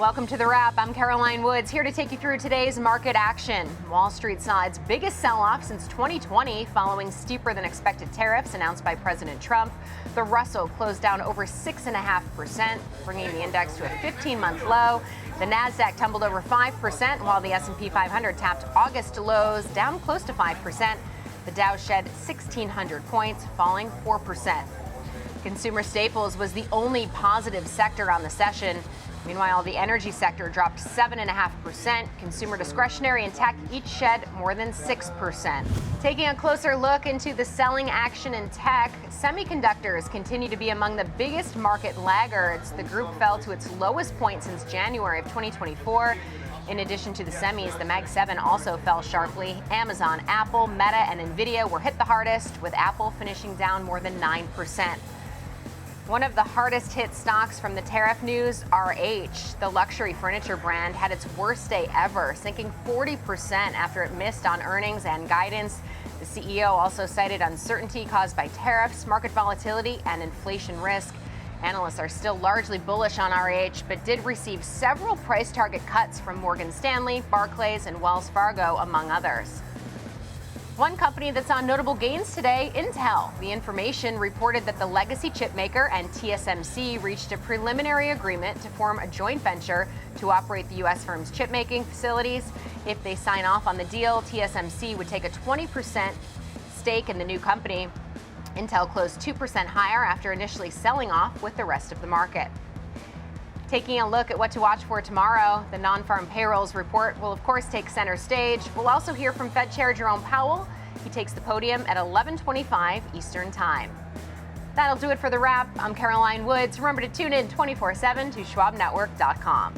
Welcome to The Wrap. I'm Caroline Woods, here to take you through today's market action. Wall Street saw its biggest sell-off since 2020 following steeper than expected tariffs announced by President Trump. The Russell closed down over 6.5%, bringing the index to a 15-month low. The Nasdaq tumbled over 5%, while the S&P 500 tapped August lows, down close to 5%. The Dow shed 1,600 points, falling 4%. Consumer staples was the only positive sector on the session. Meanwhile, the energy sector dropped 7.5%. Consumer discretionary and tech each shed more than 6%. Taking a closer look into the selling action in tech, semiconductors continue to be among the biggest market laggards. The group fell to its lowest point since January of 2024. In addition to the semis, the Mag 7 also fell sharply. Amazon, Apple, Meta, and Nvidia were hit the hardest, with Apple finishing down more than 9%. One of the hardest hit stocks from the tariff news, RH, the luxury furniture brand, had its worst day ever, sinking 40% after it missed on earnings and guidance. The CEO also cited uncertainty caused by tariffs, market volatility, and inflation risk. Analysts are still largely bullish on RH, but did receive several price target cuts from Morgan Stanley, Barclays, and Wells Fargo, among others. One company that's on notable gains today, Intel. The information reported that the legacy chipmaker and TSMC reached a preliminary agreement to form a joint venture to operate the U.S. firm's chipmaking facilities. If they sign off on the deal, TSMC would take a 20% stake in the new company. Intel closed 2% higher after initially selling off with the rest of the market. Taking a look at what to watch for tomorrow, the non-farm payrolls report will of course take center stage. We'll also hear from Fed Chair Jerome Powell. He takes the podium at 11:25 Eastern Time. That'll do it for The Wrap. I'm Caroline Woods. Remember to tune in 24/7 to schwabnetwork.com.